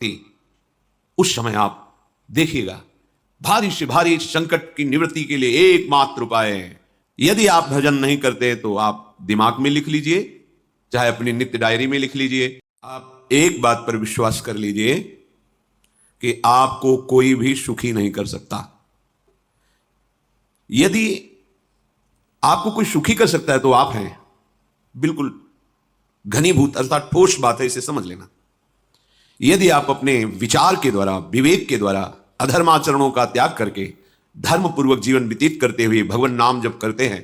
उस समय आप देखिएगा भारी से भारी संकट की निवृत्ति के लिए एकमात्र उपाय है। यदि आप भजन नहीं करते तो आप दिमाग में लिख लीजिए, चाहे अपनी नित्य डायरी में लिख लीजिए। आप एक बात पर विश्वास कर लीजिए कि आपको कोई भी सुखी नहीं कर सकता। यदि आपको कोई सुखी कर सकता है तो आप हैं। बिल्कुल घनीभूत अर्थात ठोस बात है, इसे समझ लेना। यदि आप अपने विचार के द्वारा, विवेक के द्वारा अधर्माचरणों का त्याग करके धर्म पूर्वक जीवन व्यतीत करते हुए भगवान नाम जप करते हैं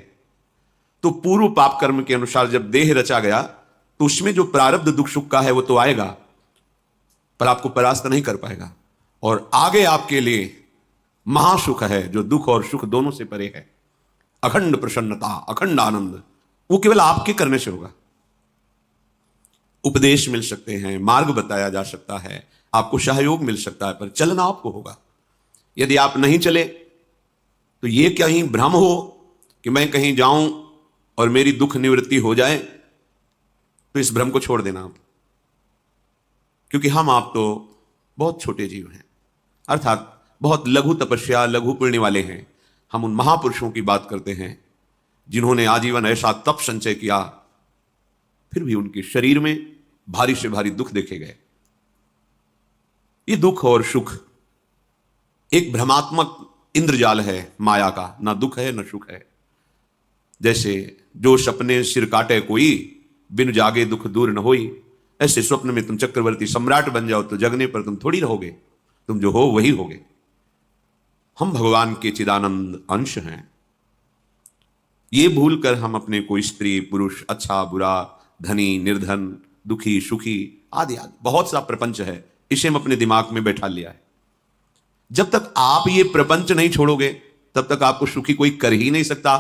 तो पूर्व पाप कर्म के अनुसार जब देह रचा गया तो उसमें जो प्रारब्ध दुख सुख का है वो तो आएगा, पर आपको परास्त नहीं कर पाएगा। और आगे आपके लिए महासुख है जो दुख और सुख दोनों से परे है। अखंड प्रसन्नता, अखंड आनंद, वो केवल आपके करने से होगा। उपदेश मिल सकते हैं, मार्ग बताया जा सकता है, आपको सहयोग मिल सकता है, पर चलना आपको होगा। यदि आप नहीं चले तो ये कहीं भ्रम हो कि मैं कहीं जाऊं और मेरी दुख निवृत्ति हो जाए, तो इस भ्रम को छोड़ देना आप। क्योंकि हम आप तो बहुत छोटे जीव हैं, अर्थात बहुत लघु तपस्या, लघु पुण्य वाले हैं। हम उन महापुरुषों की बात करते हैं जिन्होंने आजीवन ऐसा तप संचय किया, फिर भी उनके शरीर में भारी से भारी दुख देखे गए। ये दुख और सुख एक भ्रमात्मक इंद्रजाल है माया का, ना दुख है ना सुख है। जैसे जो सपने सिर काटे कोई, बिन जागे दुख दूर न होई, ऐसे स्वप्न में तुम चक्रवर्ती सम्राट बन जाओ तो जगने पर तुम थोड़ी रहोगे, तुम जो हो वही होगे। हम भगवान के चिदानंद अंश हैं। ये भूल कर हम अपने को स्त्री पुरुष, अच्छा बुरा, धनी निर्धन, दुखी सुखी आदि आदि बहुत सा प्रपंच है, इसे हम अपने दिमाग में बैठा लिया है। जब तक आप ये प्रपंच नहीं छोड़ोगे तब तक आपको सुखी कोई कर ही नहीं सकता,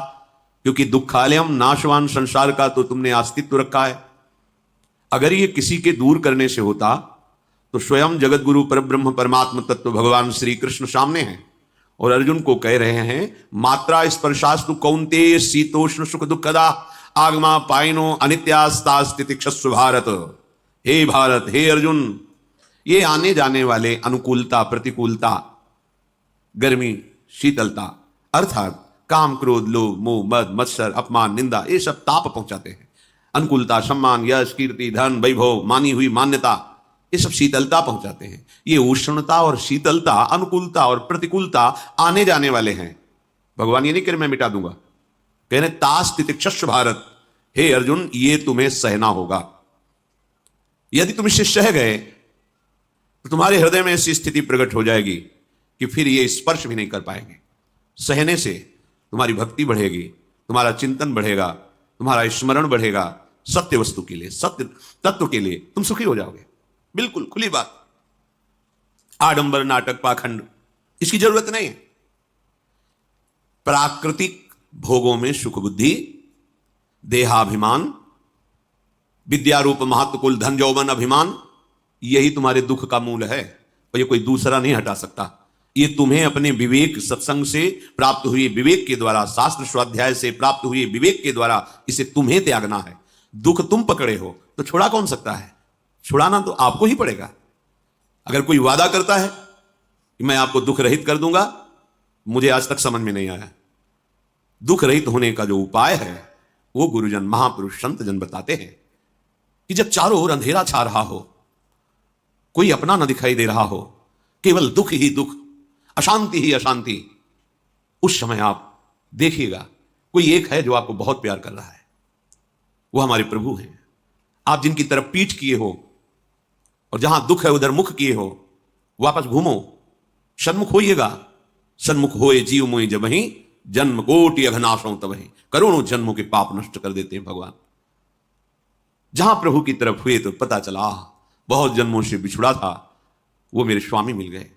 क्योंकि दुखालयम नाशवान संसार का तो तुमने अस्तित्व रखा है। अगर ये किसी के दूर करने से होता तो स्वयं जगत गुरु परब्रह्म परमात्मा तत्व भगवान श्री कृष्ण सामने हैं और अर्जुन को कह रहे हैं, मात्रा स्पर्शास्तु कौन्तेय शीतोष्ण सुख दुखदा आगमा पाइनो अनित्यास्ता स्थितिक्षस्व भारत। हे भारत, हे अर्जुन, ये आने जाने वाले अनुकूलता प्रतिकूलता, गर्मी शीतलता, अर्थात काम क्रोध लोभ मोह मद मत्सर अपमान निंदा, ये सब ताप पहुंचाते हैं। अनुकूलता सम्मान यश कीर्ति धन वैभव मानी हुई मान्यता, ये सब शीतलता पहुंचाते हैं। ये उष्णता और शीतलता, अनुकूलता और प्रतिकूलता आने जाने वाले हैं। भगवान ये नहीं कह रहे मैं मिटा दूंगा, कह रहे तास तितिक्षस्व भारत। हे अर्जुन, ये तुम्हें सहना होगा। यदि तुम इसे सह गए तो तुम्हारे हृदय में ऐसी स्थिति प्रकट हो जाएगी कि फिर ये स्पर्श भी नहीं कर पाएंगे। सहने से तुम्हारी भक्ति बढ़ेगी, तुम्हारा चिंतन बढ़ेगा, तुम्हारा स्मरण बढ़ेगा, सत्य वस्तु के लिए, सत्य तत्व के लिए तुम सुखी हो जाओगे। बिल्कुल खुली बात। आडंबर नाटक पाखंड इसकी जरूरत नहीं है। प्राकृतिक भोगों में सुख बुद्धि, देहाभिमान, विद्यारूप महत्वकुल धन यौवन अभिमान, यही तुम्हारे दुख का मूल है और ये कोई दूसरा नहीं हटा सकता। ये तुम्हें अपने विवेक सत्संग से प्राप्त हुए विवेक के द्वारा, शास्त्र स्वाध्याय से प्राप्त हुए विवेक के द्वारा इसे तुम्हें त्यागना है। दुख तुम पकड़े हो तो छुड़ा कौन सकता है? छुड़ाना तो आपको ही पड़ेगा। अगर कोई वादा करता है कि मैं आपको दुख रहित कर दूंगा, मुझे आज तक समझ में नहीं आया। दुख रहित होने का जो उपाय है वो गुरुजन महापुरुष संत जन बताते हैं कि जब चारों ओर अंधेरा छा रहा हो, कोई अपना न दिखाई दे रहा हो, केवल दुख ही दुख, अशांति ही अशांति, उस समय आप देखिएगा कोई एक है जो आपको बहुत प्यार कर रहा है। वो हमारे प्रभु हैं। आप जिनकी तरफ पीठ किए हो और जहां दुख है उधर मुख किए हो, वापस घूमो, सन्मुख होइएगा। सन्मुख होए जीव मोहि जबहि, जन्म कोटि अघनाशों तबहि। करोड़ों जन्मों के पाप नष्ट कर देते हैं भगवान। जहां प्रभु की तरफ हुए तो पता चला बहुत जन्मों से बिछुड़ा था, वो मेरे स्वामी मिल गए।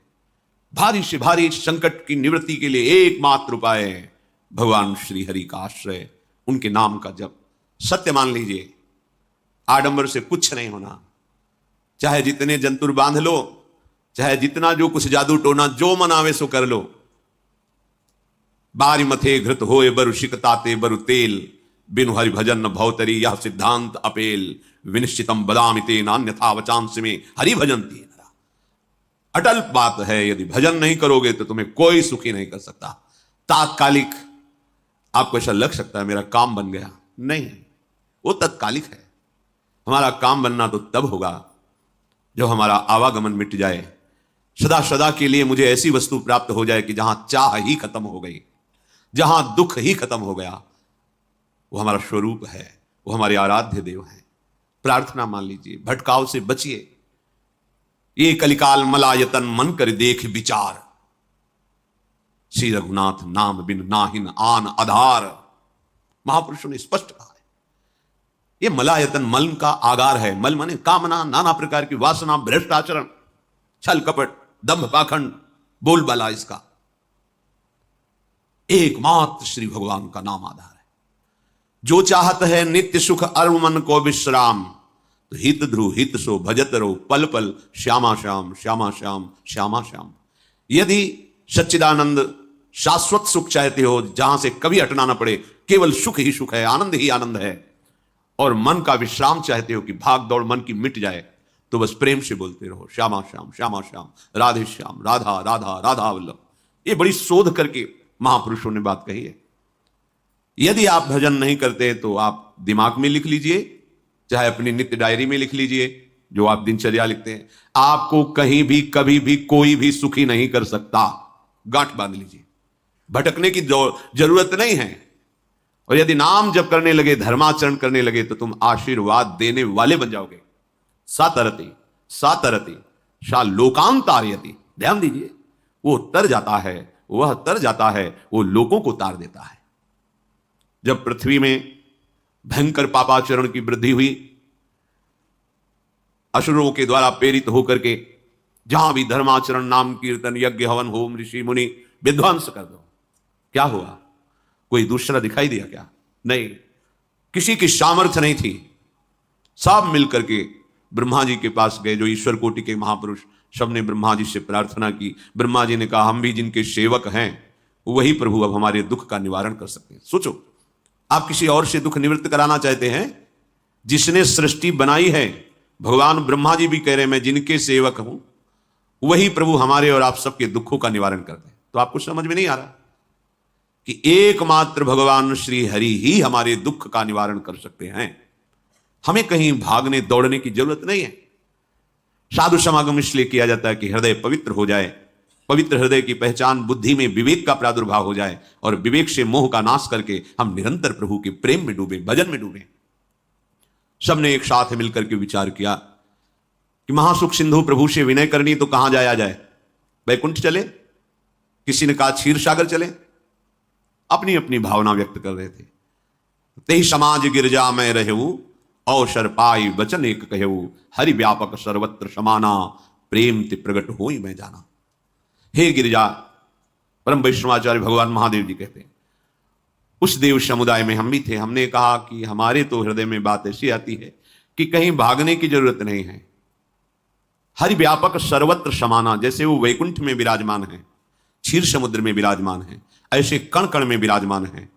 भारी से भारी संकट की निवृत्ति के लिए एकमात्र उपाय है भगवान श्री हरि का आश्रय, उनके नाम का जप। सत्य मान लीजिए, आडंबर से कुछ नहीं होना। चाहे जितने जंतुर बांध लो, चाहे जितना जो कुछ जादू टोना जो मनावे सो कर लो। बारी मथे घृत होए बरु शिकताते बरु तेल, बिनु हरि भजन न भवतरी यह सिद्धांत अपेल। विनिश्चितम बदामिते नान्यथा वचांस में हरि भजन तीन। अटल बात है, यदि भजन नहीं करोगे तो तुम्हें कोई सुखी नहीं कर सकता। तात्कालिक आपको ऐसा लग सकता है मेरा काम बन गया, नहीं, वो तत्कालिक है। हमारा काम बनना तो तब होगा जब हमारा आवागमन मिट जाए, सदा सदा के लिए मुझे ऐसी वस्तु प्राप्त हो जाए कि जहां चाह ही खत्म हो गई, जहां दुख ही खत्म हो गया। वो हमारा स्वरूप है, वो हमारे आराध्य देव हैं। प्रार्थना मान लीजिए, भटकाव से बचिए। ये कलिकाल मलायतन मन कर देख विचार, श्री रघुनाथ नाम बिन नाहिन आन आधार। महापुरुषों ने स्पष्ट कहा है, ये मलायतन मल का आगार है। मल माने कामना, नाना प्रकार की वासना, भ्रष्ट आचरण, छल कपट, दंभ पाखंड, बोलबाला, इसका एकमात्र श्री भगवान का नाम आधार है। जो चाहत है नित्य सुख अरु मन को विश्राम, तो हित ध्रुव हित सो भजत रहो पल पल श्यामा श्याम श्यामा श्याम श्यामा श्याम। यदि सच्चिदानंद शाश्वत सुख चाहते हो, जहां से कभी हटना ना पड़े, केवल सुख ही सुख है, आनंद ही आनंद है, और मन का विश्राम चाहते हो कि भाग दौड़ मन की मिट जाए, तो बस प्रेम से बोलते रहो श्यामा श्याम श्यामा श्याम, राधे श्याम, राधा राधा राधा वल्लभ। ये बड़ी शोध करके महापुरुषों ने बात कही है। यदि आप भजन नहीं करते तो आप दिमाग में लिख लीजिए, चाहे अपनी नित्य डायरी में लिख लीजिए, जो आप दिनचर्या लिखते हैं, आपको कहीं भी कभी भी कोई भी सुखी नहीं कर सकता। गांठ बांध लीजिए, भटकने की जरूरत नहीं है। और यदि नाम जप करने लगे, धर्माचरण करने लगे, तो तुम आशीर्वाद देने वाले बन जाओगे। सातरति सातरति शा लोकांतारयति। ध्यान दीजिए, वो तर जाता है, वह तर जाता है, वो लोगों को तार देता है। जब पृथ्वी में भयंकर पापाचरण की वृद्धि हुई, असुरों के द्वारा प्रेरित होकर के जहां भी धर्माचरण, नाम कीर्तन, यज्ञ, हवन, होम, ऋषि मुनि विध्वंस कर दो, क्या हुआ? कोई दूसरा दिखाई दिया क्या? नहीं, किसी की सामर्थ्य नहीं थी। सब मिलकर के ब्रह्मा जी के पास गए, जो ईश्वर कोटि के महापुरुष, सबने ब्रह्मा जी से प्रार्थना की। ब्रह्मा जी ने कहा, हम भी जिनके सेवक हैं, वही प्रभु अब हमारे दुख का निवारण कर सकते हैं। सोचो, आप किसी और से दुख निवृत्त कराना चाहते हैं? जिसने सृष्टि बनाई है, भगवान ब्रह्मा जी भी कह रहे हैं, मैं जिनके सेवक हूं, वही प्रभु हमारे और आप सबके दुखों का निवारण करते हैं। तो आपको समझ में नहीं आ रहा कि एकमात्र भगवान श्री हरि ही हमारे दुख का निवारण कर सकते हैं। हमें कहीं भागने दौड़ने की जरूरत नहीं है। साधु समागम इसलिए किया जाता है कि हृदय पवित्र हो जाए। पवित्र हृदय की पहचान बुद्धि में विवेक का प्रादुर्भाव हो जाए, और विवेक से मोह का नाश करके हम निरंतर प्रभु के प्रेम में डूबे, भजन में डूबे। सबने एक साथ मिलकर के विचार किया कि महासुख सिंधु प्रभु से विनय करनी, तो कहां जाया जाए? वैकुंठ चले, किसी ने कहा क्षीर सागर चले। अपनी अपनी भावना व्यक्त कर रहे थे। तेहि समाज गिरजा में रहू, अवसर पाई वचन एक कहू, हरि व्यापक सर्वत्र समाना, प्रेम ते प्रगट होई मैं जाना। हे गिरिजा, परम वैष्णवाचार्य भगवान महादेव जी कहते हैं, उस देव समुदाय में हम भी थे। हमने कहा कि हमारे तो हृदय में बात ऐसी आती है कि कहीं भागने की जरूरत नहीं है। हरि व्यापक सर्वत्र समाना, जैसे वो वैकुंठ में विराजमान है, क्षीर समुद्र में विराजमान है, ऐसे कण कण में विराजमान है।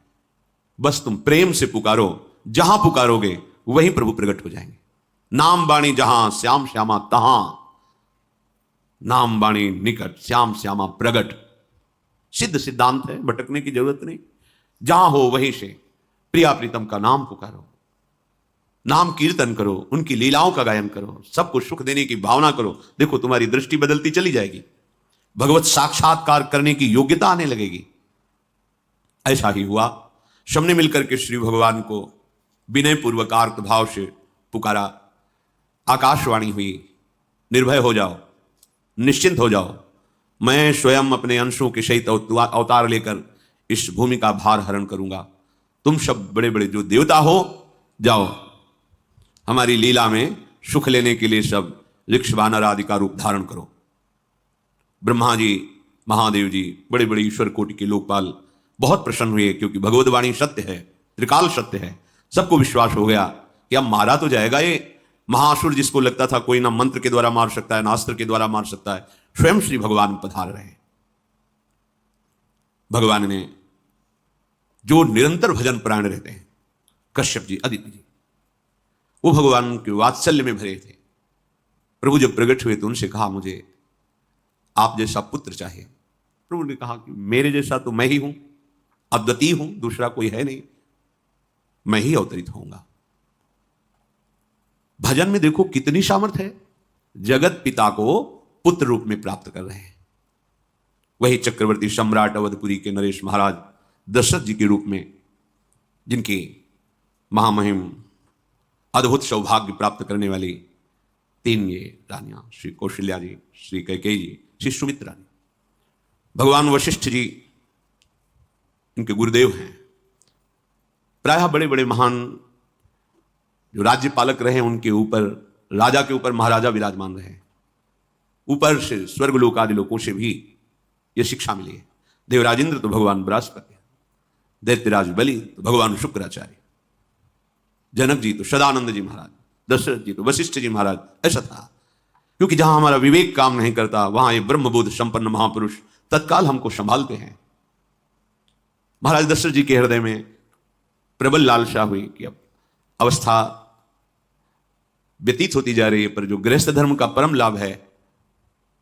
बस तुम प्रेम से पुकारो, जहां पुकारोगे वहीं प्रभु प्रकट हो जाएंगे। नाम बाणी जहां, श्याम श्यामा तहां। नाम बाणी निकट, श्याम श्यामा प्रगट। सिद्ध सिद्धांत है, भटकने की जरूरत नहीं। जहां हो वहीं से प्रिया प्रीतम का नाम पुकारो, नाम कीर्तन करो, उनकी लीलाओं का गायन करो, सबको सुख देने की भावना करो। देखो, तुम्हारी दृष्टि बदलती चली जाएगी, भगवत साक्षात्कार करने की योग्यता आने लगेगी। ऐसा ही हुआ। सबने मिलकर के श्री भगवान को विनय पूर्वक आर्त भाव से पुकारा। आकाशवाणी हुई, निर्भय हो जाओ, निश्चिंत हो जाओ, मैं स्वयं अपने अंशों के सहित अवतार लेकर इस भूमि का भार हरण करूंगा। तुम सब बड़े बड़े जो देवता हो, जाओ हमारी लीला में सुख लेने के लिए सब ऋक्ष वानर आदि का रूप धारण करो। ब्रह्मा जी, महादेव जी, बड़े बड़े ईश्वर कोटि के लोकपाल बहुत प्रसन्न हुए, क्योंकि भगवतवाणी सत्य है, त्रिकाल सत्य है। सबको विश्वास हो गया कि अब मारा तो जाएगा ये महासुर, जिसको लगता था कोई ना मंत्र के द्वारा मार सकता है, ना अस्त्र के द्वारा मार सकता है। स्वयं श्री भगवान पधार रहे। भगवान ने, जो निरंतर भजन परायण रहते हैं, कश्यप जी, अदिति जी, वो भगवान के वात्सल्य में भरे थे। प्रभु जब प्रकट हुए तो उनसे कहा, मुझे आप जैसा पुत्र चाहिए। प्रभु ने कहा कि मेरे जैसा तो मैं ही हूं, अद्वितीय हूं, दूसरा कोई है नहीं, मैं ही अवतरित होऊंगा। भजन में देखो कितनी सामर्थ्य है, जगत पिता को पुत्र रूप में प्राप्त कर रहे हैं। वही चक्रवर्ती सम्राट अवधपुरी के नरेश महाराज दशरथ जी के रूप में, जिनकी महामहिम अद्भुत सौभाग्य प्राप्त करने वाली तीन ये रानियां, श्री कौशल्या जी, श्री कैकेयी जी, श्री सुमित्रा जी। भगवान वशिष्ठ जी इनके गुरुदेव हैं। प्रायः बड़े बड़े महान जो राज्य पालक रहे उनके ऊपर, राजा के ऊपर महाराजा विराजमान रहे। ऊपर से स्वर्गलोक आदि लोकों से भी यह शिक्षा मिली है। देवराजेंद्र तो भगवान बृहस्पति, दैत्यराज बलि तो भगवान शुक्राचार्य, जनक जी तो सदानंद जी महाराज, दशरथ जी तो वशिष्ठ जी महाराज। ऐसा था, क्योंकि जहां हमारा विवेक काम नहीं करता वहां ये ब्रह्मबोध संपन्न महापुरुष तत्काल हमको संभालते हैं। महाराज दशरथ जी के हृदय में प्रबल लालसा हुई कि अब अवस्था व्यतीत होती जा रही है, पर जो गृहस्थ धर्म का परम लाभ है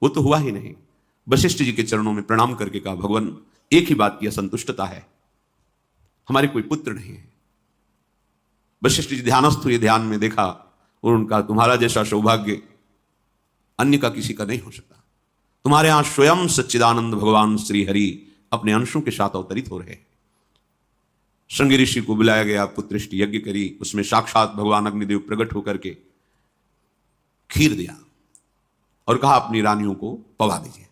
वो तो हुआ ही नहीं। वशिष्ठ जी के चरणों में प्रणाम करके कहा, भगवान एक ही बात की असंतुष्टता है, हमारे कोई पुत्र नहीं है। वशिष्ठ जी ध्यानस्थ हुए, ध्यान में देखा और उनका, तुम्हारा जैसा सौभाग्य अन्य का किसी का नहीं हो सकता। तुम्हारे यहां स्वयं सच्चिदानंद भगवान श्री हरि अपने अंशों के साथ अवतरित हो रहे। श्रृंगी ऋषि को बुलाया गया, पुत्रिष्टि यज्ञ करी, उसमें साक्षात भगवान अग्निदेव प्रकट होकर के खीर दिया और कहा अपनी रानियों को पवा दीजिए।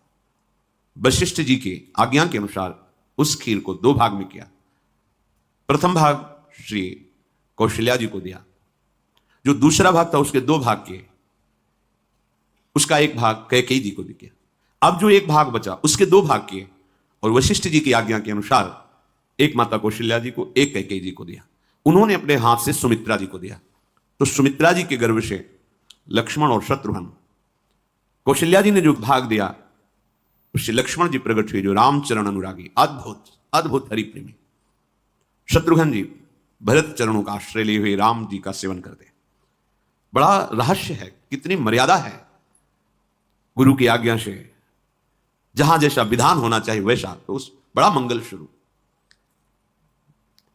वशिष्ठ जी के आज्ञा के अनुसार उस खीर को दो भाग में किया। प्रथम भाग श्री कौशल्या जी को दिया, जो दूसरा भाग था उसके दो भाग किए, उसका एक भाग कैकेयी जी को दिया। अब जो एक भाग बचा उसके दो भाग किए और वशिष्ठ जी की आज्ञा के अनुसार एक माता कौशल्या जी को, एक कैकेयी जी को दिया। उन्होंने अपने हाथ से सुमित्रा जी को दिया। तो सुमित्रा जी के गर्भ से लक्ष्मण और शत्रुघ्न, कौशल्या जी ने जो भाग दिया उससे लक्ष्मण जी प्रकट हुए, जो रामचरण अनुरागी, अद्भुत अद्भुत हरिप्रेमी। शत्रुघ्न जी भरत चरणों का आश्रय लिए हुए राम जी का सेवन करते। बड़ा रहस्य है, कितनी मर्यादा है गुरु की आज्ञा से, जहां जैसा विधान होना चाहिए वैसा, तो उस बड़ा मंगल शुरू।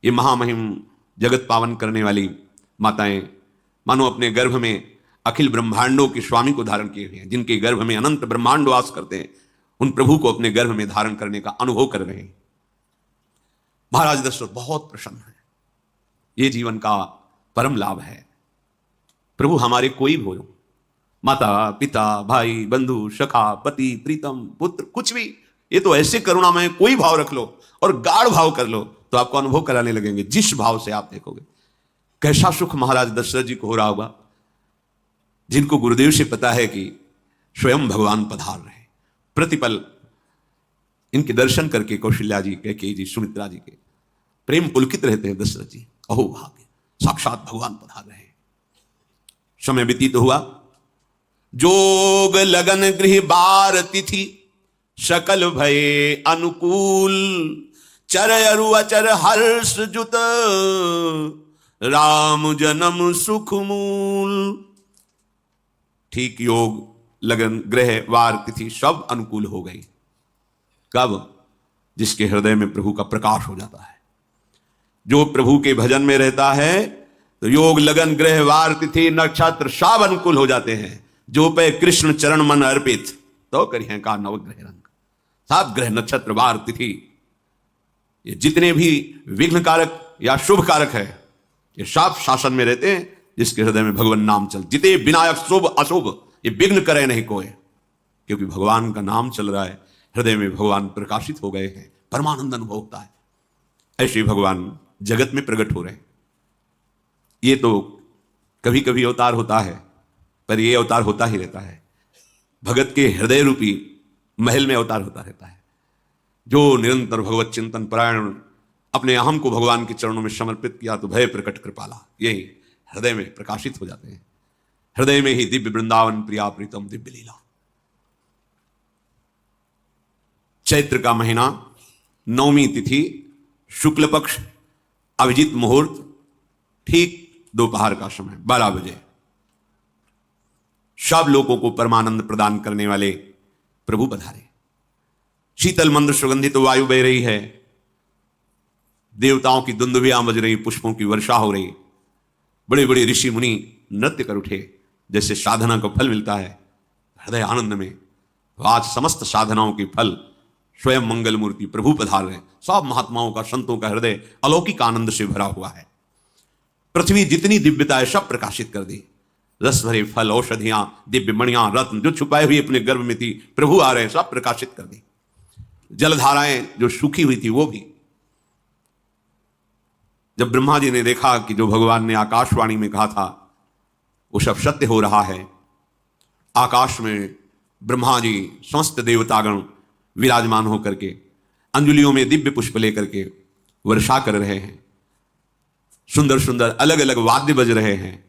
ये महामहिम जगत पावन करने वाली माताएं मानो अपने गर्भ में अखिल ब्रह्मांडों के स्वामी को धारण किए हुए हैं, जिनके गर्भ में अनंत ब्रह्मांड वास करते हैं, उन प्रभु को अपने गर्भ में धारण करने का अनुभव कर रहे हैं। महाराज दशरथ बहुत प्रसन्न है। ये जीवन का परम लाभ है। प्रभु हमारे कोई भी हो, माता पिता भाई बंधु सखा पति प्रीतम पुत्र, कुछ भी, ये तो ऐसे करुणा में कोई भाव रख लो और गाढ़ भाव कर लो तो आपको अनुभव कराने लगेंगे। जिस भाव से आप देखोगे कैसा सुख महाराज दशरथ जी को हो रहा होगा, जिनको गुरुदेव से पता है कि स्वयं भगवान पधार रहे। प्रतिपल इनके दर्शन करके कौशल्या जी, कैकेयी जी, सुमित्रा जी के प्रेम पुलकित रहते हैं। दशरथ जी, अहो भाग्य, साक्षात भगवान पधार रहे। समय व्यतीत हुआ, जोग लगन गृह बार तिथि सकल भये अनुकूल, चर अरु अचर हर्ष जुत राम जन्म सुख मूल। ठीक योग लगन ग्रह वार तिथि सब अनुकूल हो गई। कब? जिसके हृदय में प्रभु का प्रकाश हो जाता है, जो प्रभु के भजन में रहता है, तो योग लगन ग्रह वार तिथि नक्षत्र सब अनुकूल हो जाते हैं। जो पे कृष्ण चरण मन अर्पित तो करिए का नवग्रह रंग। सात ग्रह नक्षत्र वार तिथि, ये जितने भी विघ्न कारक या शुभ कारक है, ये सब शासन में रहते हैं। जिसके हृदय में भगवान नाम चल, जिते विनायक शुभ अशुभ, ये विघ्न करे नहीं कोई, क्योंकि भगवान का नाम चल रहा है, हृदय में भगवान प्रकाशित हो गए हैं, परमानंद अनुभव होता है। ऐसे भगवान जगत में प्रकट हो रहे हैं। ये तो कभी कभी अवतार होता है, पर ये अवतार होता ही रहता है। भगत के हृदय रूपी महल में अवतार होता रहता है। जो निरंतर भगवत चिंतन परायण, अपने अहम को भगवान के चरणों में समर्पित किया तो भय प्रकट कृपाला, यही हृदय में प्रकाशित हो जाते हैं। हृदय में ही दिव्य वृंदावन प्रिया प्रीतम दिव्य लीला। चैत्र का महीना, नवमी तिथि, शुक्ल पक्ष, अभिजीत मुहूर्त, ठीक दोपहर का समय 12 बजे। सब लोगों को परमानंद प्रदान करने वाले प्रभु पधारे। शीतल मंद सुगंधित वायु बह रही है, देवताओं की दुंदुभियां बज रही, पुष्पों की वर्षा हो रही, बड़े बड़े ऋषि मुनि नृत्य कर उठे, जैसे साधना को फल मिलता है हृदय आनंद में। तो आज समस्त साधनाओं के फल स्वयं मंगल मूर्ति प्रभु पधार रहे हैं। सब महात्माओं का, संतों का हृदय अलौकिक आनंद से भरा हुआ है। पृथ्वी जितनी दिव्यता है सब प्रकाशित कर दी। रस भरे फल, औषधियां, दिव्य मणियां, रत्न जो छुपाए हुए अपने गर्भ में थी, प्रभु आ रहे हैं, सब प्रकाशित कर दी। जलधाराएं जो सूखी हुई थी वो भी। जब ब्रह्मा जी ने देखा कि जो भगवान ने आकाशवाणी में कहा था वो सब सत्य हो रहा है, आकाश में ब्रह्मा जी समस्त देवतागण विराजमान होकर के अंजलियों में दिव्य पुष्प लेकर के वर्षा कर रहे हैं, सुंदर सुंदर अलग अलग वाद्य बज रहे हैं,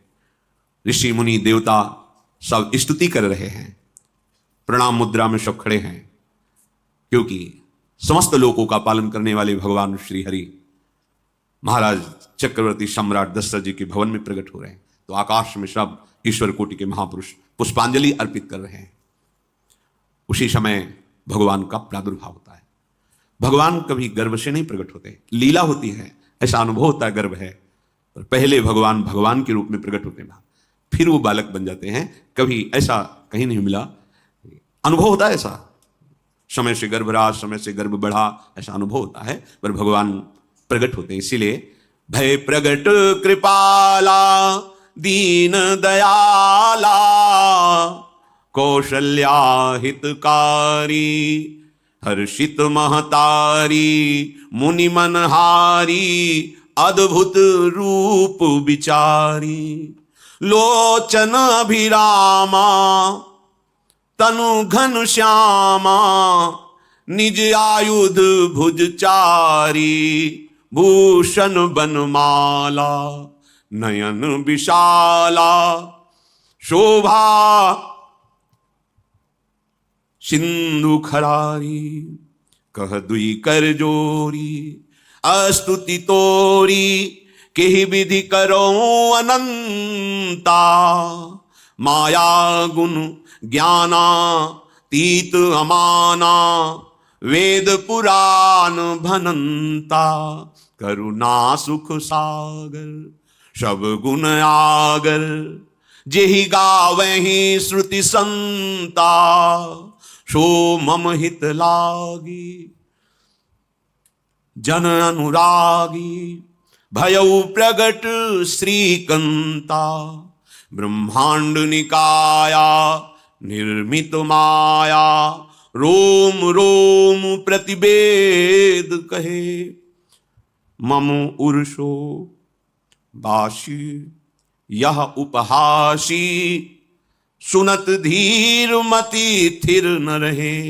ऋषि मुनि देवता सब स्तुति कर रहे हैं, प्रणाम मुद्रा में सब खड़े हैं, क्योंकि समस्त लोकों का पालन करने वाले भगवान श्री हरि महाराज चक्रवर्ती सम्राट दशरथ जी के भवन में प्रकट हो रहे हैं। तो आकाश में सब ईश्वर कोटि के महापुरुष पुष्पांजलि अर्पित कर रहे हैं। उसी समय भगवान का प्रादुर्भाव होता है। भगवान कभी गर्भ से नहीं प्रकट होते, लीला होती है, ऐसा अनुभव होता है गर्भ है, पर पहले भगवान भगवान के रूप में प्रकट होते हैं, फिर वो बालक बन जाते हैं। कभी ऐसा कहीं नहीं मिला, अनुभव होता है ऐसा, समय से गर्भ रहा, समय से गर्भ बढ़ा, ऐसा अनुभव होता है, पर भगवान प्रकट होते हैं। इसीलिए भय प्रगट कृपाला दीन दयाला कौशल्या हितकारी हर्षित महतारी मुनि मनहारी अद्भुत रूप विचारी लोचन अभिरामा तनु घन श्यामा निज आयुध भुजचारी भूषण बनमाला नयन विशाला शोभा सिंधु खरारी कह दुई कर जोरी अस्तुति तोरी केहि विधि करो अनंता माया गुण ज्ञाना तीत अमाना वेद पुराण भनंता करुणा सुख सागर सब गुण आगर जेहि गावहि श्रुति संता सो मम हित लागी जन अनुरागी भयउ प्रगट श्रीकंता ब्रह्मांड निकाया निर्मित माया रोम रोम प्रतिवेद कहे मम उर्षो बाशी यह उपहासी सुनत धीर मति थिर न रहे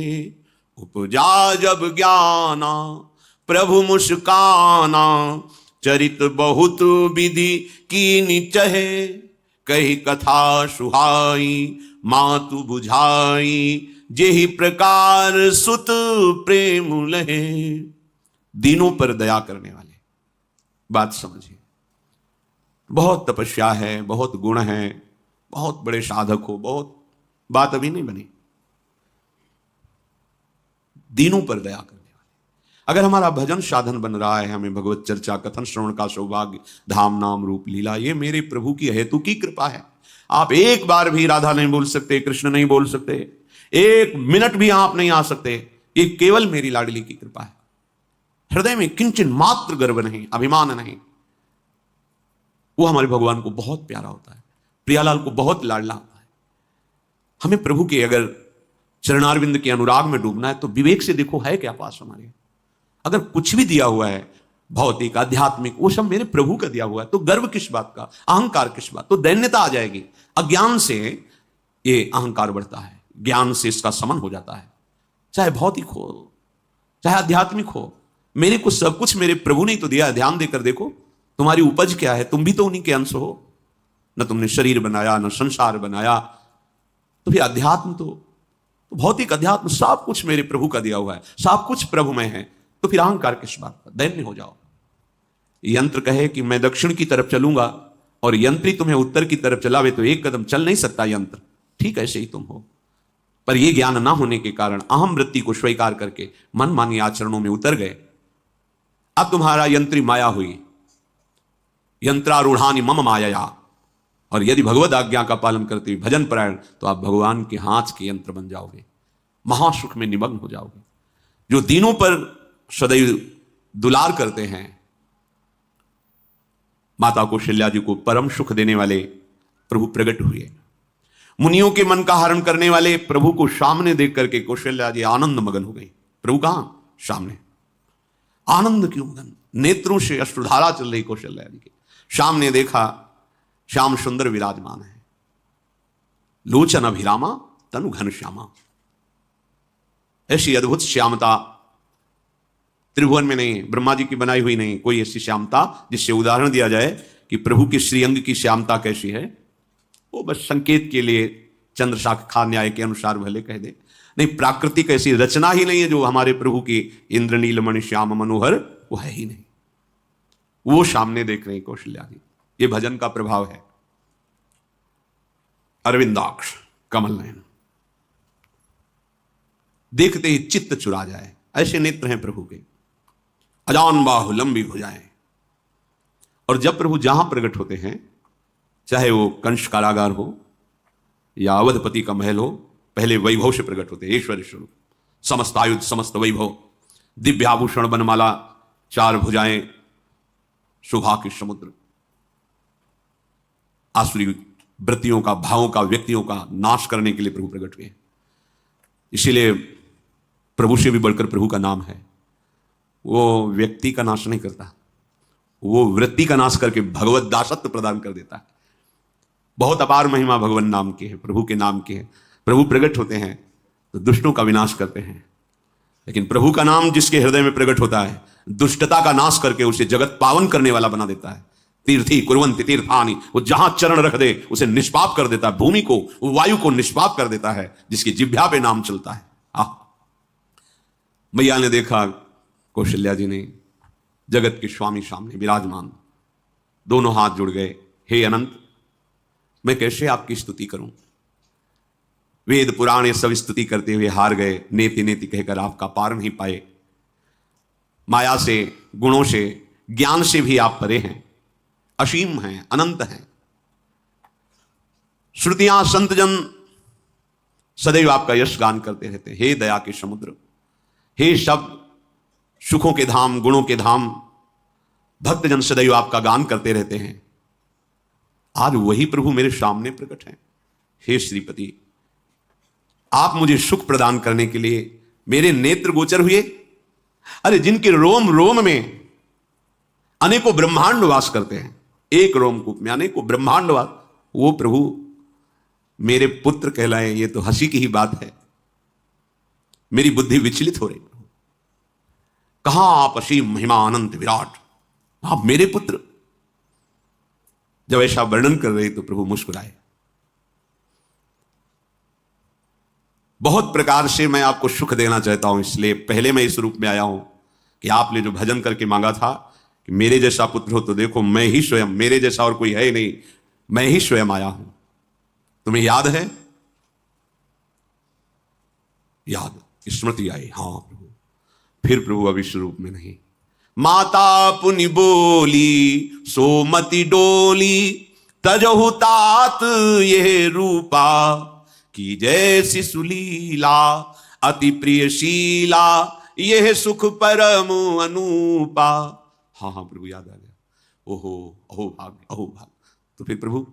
उपजा जब ज्ञाना प्रभु मुस्काना चरित बहुत विधि कीनि चहे कही कथा सुहाई मातु बुझाई जेहि प्रकार सुत प्रेम लहे। दीनों पर दया करने वाले, बात समझिए। बहुत तपस्या है, बहुत गुण है, बहुत बड़े साधक हो, बहुत बात अभी नहीं बनी। दीनों पर दया करने वाले। अगर हमारा भजन साधन बन रहा है, हमें भगवत चर्चा कथन श्रवण का सौभाग्य, धाम नाम रूप लीला, ये मेरे प्रभु की हेतु की कृपा है। आप एक बार भी राधा नहीं बोल सकते, कृष्ण नहीं बोल सकते, एक मिनट भी आप नहीं आ सकते, ये केवल मेरी लाडली की कृपा है। हृदय में किंचन मात्र गर्व नहीं, अभिमान नहीं। वो हमारे भगवान को बहुत प्यारा होता है, प्रियालाल को बहुत लाडला होता है। हमें प्रभु के अगर चरणारविंद के अनुराग में डूबना है तो विवेक से देखो है क्या पास हमारे। अगर कुछ भी दिया हुआ है भौतिक आध्यात्मिक, वो सब मेरे प्रभु का दिया हुआ है, तो गर्व किस बात का, अहंकार किस बात, तो दैन्यता आ जाएगी। अज्ञान से ये अहंकार बढ़ता है, ज्ञान से इसका समन हो जाता है। चाहे भौतिक हो चाहे आध्यात्मिक हो, मेरे को सब कुछ मेरे प्रभु ने तो दिया है। ध्यान देकर देखो तुम्हारी उपज क्या है, तुम भी तो उन्हीं के अंश हो। न तुमने शरीर बनाया, न संसार बनाया, तो फिर अध्यात्म तो भौतिक अध्यात्म सब कुछ मेरे प्रभु का दिया हुआ है, सब कुछ प्रभु में है, तो फिर अहंकार किस बात का, दैन्य हो जाओ। यंत्र कहे कि मैं दक्षिण की तरफ चलूंगा और यंत्री तुम्हें उत्तर की तरफ चलावे तो एक कदम चल नहीं सकता यंत्र, ठीक ऐसे ही तुम हो। पर यह ज्ञान ना होने के कारण अहम वृत्ति को स्वीकार करके मन मानी आचरणों में उतर गए। अब तुम्हारा यंत्री माया हुई, यंत्रारूढ़ानि मम माया, और यदि भगवद आज्ञा का पालन करते हुए भजन परायण, तो आप भगवान के हाथ के यंत्र बन जाओगे, महासुख में निमग्न हो जाओगे। जो दीनों पर सदैव दुलार करते हैं, माता कौशल्या जी को परम सुख देने वाले प्रभु प्रकट हुए। मुनियों के मन का हरण करने वाले प्रभु को सामने देख करके कौशल्या जी आनंद मगन हो गई। प्रभु कहां? सामने। आनंद क्यों मगन? नेत्रों से अश्रुधारा चल रही कौशल्या जी के। सामने देखा, श्याम सुंदर विराजमान है, लोचन अभिरामा तनु घन श्यामा। ऐसी अद्भुत श्यामता त्रिभुवन में नहीं, ब्रह्मा जी की बनाई हुई नहीं कोई ऐसी श्यामता जिससे उदाहरण दिया जाए कि प्रभु के श्रीअंग की श्यामता कैसी है। वो बस संकेत के लिए चंद्रशाखा न्याय के अनुसार भले कह दे, नहीं, प्राकृतिक ऐसी रचना ही नहीं है जो हमारे प्रभु की इंद्रनील मणि श्याम मनोहर, वो है ही नहीं। वो सामने देख रहे कौशल्या जी। ये भजन का प्रभाव है। अरविंदाक्ष, कमल नयन, देखते ही चित्त चुरा जाए, ऐसे नेत्र हैं प्रभु के। अजान बाहु, लंबी भुजाएं। और जब प्रभु जहां प्रकट होते हैं, चाहे वो कंस कारागार हो या अवधपति का महल हो, पहले वैभव से प्रकट होते हैं। ऐश्वर्य स्वरूप, समस्त आयुध, समस्त वैभव, दिव्याभूषण, बनमाला, चार भुजाएं, शोभा के समुद्र। आसुरी वृत्तियों का, भावों का, व्यक्तियों का नाश करने के लिए प्रभु प्रकट हुए। इसीलिए प्रभु से भी बढ़कर प्रभु का नाम है। वो व्यक्ति का नाश नहीं करता, वो वृत्ति का नाश करके भगवत दासत्व प्रदान कर देता है। बहुत अपार महिमा भगवान नाम की है, प्रभु के नाम की है। प्रभु प्रकट होते हैं तो दुष्टों का विनाश करते हैं, लेकिन प्रभु का नाम जिसके हृदय में प्रकट होता है, दुष्टता का नाश करके उसे जगत पावन करने वाला बना देता है। तीर्थी कुर्वन्ति तीर्थानि, वो जहां चरण रख दे उसे निष्पाप कर देता है। भूमि को, वायु को निष्पाप कर देता है जिसकी जिह्वा पे नाम चलता है। मैया ने देखा, कौशल्या जी ने, जगत के स्वामी सामने विराजमान, दोनों हाथ जुड़ गए। हे अनंत, मैं कैसे आपकी स्तुति करूं? वेद पुराण सब स्तुति करते हुए हार गए। नेति नेति कहकर आपका पार नहीं पाए। माया से, गुणों से, ज्ञान से भी आप परे हैं, असीम हैं, अनंत हैं। श्रुतियां, संतजन सदैव आपका यश गान करते रहते हैं। हे दया के समुद्र, हे शब्द, सुखों के धाम, गुणों के धाम, भक्तजन सदैव आपका गान करते रहते हैं। आज वही प्रभु मेरे सामने प्रकट हैं। हे श्रीपति, आप मुझे सुख प्रदान करने के लिए मेरे नेत्र गोचर हुए। अरे जिनके रोम रोम में अनेकों ब्रह्मांड वास करते हैं, एक रोमकूप में अनेकों ब्रह्मांड वास, वो प्रभु मेरे पुत्र कहलाए, ये तो हंसी की ही बात है। मेरी बुद्धि विचलित हो रही। कहां आप असीम महिमा अनंत विराट, आप मेरे पुत्र। जब ऐसा वर्णन कर रहे तो प्रभु मुस्कुराए। बहुत प्रकार से मैं आपको सुख देना चाहता हूं, इसलिए पहले मैं इस रूप में आया हूं कि आपने जो भजन करके मांगा था कि मेरे जैसा पुत्र हो, तो देखो मैं ही स्वयं, मेरे जैसा और कोई है ही नहीं, मैं ही स्वयं आया हूं। तुम्हें याद है? याद, स्मृति आई। हां प्रभु। फिर प्रभु अब इस रूप में नहीं। माता पुनि बोली सोमति डोली, तजहु तात ये रूपा, की जैसी सुलीला अति प्रियशीला, यह सुख परम अनूपा। हाँ हाँ प्रभु, याद आ गया। ओहो, अहो भाग्य, अहो भाग्य। तो फिर प्रभु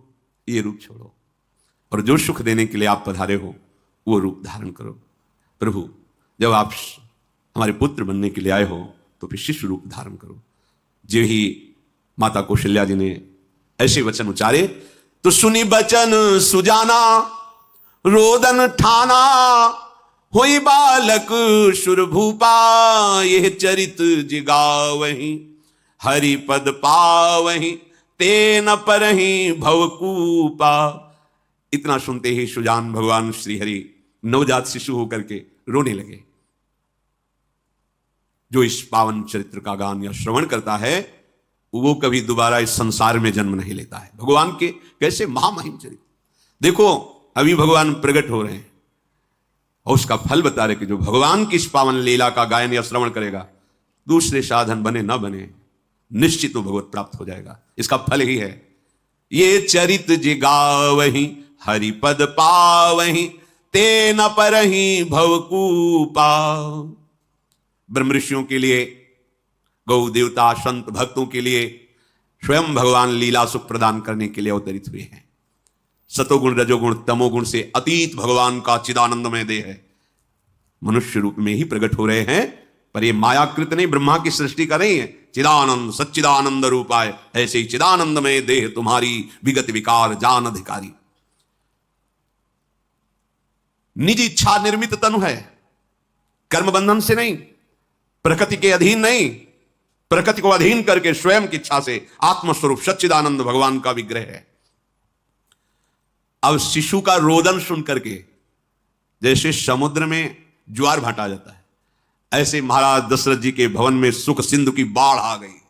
ये रूप छोड़ो और जो सुख देने के लिए आप पधारे हो वो रूप धारण करो। प्रभु, जब आप हमारे पुत्र बनने के लिए आए हो तो फिर शिष्य रूप धारण करो। जो ही माता कौशल्या जी ने ऐसे वचन उचारे तो सुनी बचन सुजाना, रोदन ठाना, होई बालक सुरभूपा, यह चरित जिगावहीं, हरि पद पावहीं, तेन परहीं भवकूपा। इतना सुनते ही सुजान भगवान श्री हरि नवजात शिशु होकर के रोने लगे। जो इस पावन चरित्र का गान या श्रवण करता है वो कभी दोबारा इस संसार में जन्म नहीं लेता है। भगवान के कैसे महामहिम चरित्र। देखो, अभी भगवान प्रकट हो रहे हैं, और उसका फल बता रहे कि जो भगवान की इस पावन लीला का गायन या श्रवण करेगा, दूसरे साधन बने न बने, निश्चित वो भगवत प्राप्त हो जाएगा। इसका फल ही है ये चरित जिगावहि हरिपद पावहि ते न परहि भवकूपा। ब्रह्म ऋषियों के लिए, गौ देवता, संत भक्तों के लिए स्वयं भगवान लीला सुख प्रदान करने के लिए अवतरित हुए हैं। सतोगुण रजोगुण तमोगुण से अतीत भगवान का चिदानंदमय देह है, मनुष्य रूप में ही प्रकट हो रहे हैं। पर ये मायाकृत नहीं, ब्रह्मा की सृष्टि का नहीं है। चिदानंद सच्चिदानंद रूपाय, ऐसे ही चिदानंदमय देह तुम्हारी विगत विकार जान अधिकारी। निज इच्छा निर्मित तनु है, कर्म बंधन से नहीं, प्रकृति के अधीन नहीं, प्रकृति को अधीन करके स्वयं की इच्छा से आत्मस्वरूप सच्चिदानंद भगवान का विग्रह है। अब शिशु का रोदन सुन करके जैसे समुद्र में ज्वार भाटा जाता है, ऐसे महाराज दशरथ जी के भवन में सुख सिंधु की बाढ़ आ गई।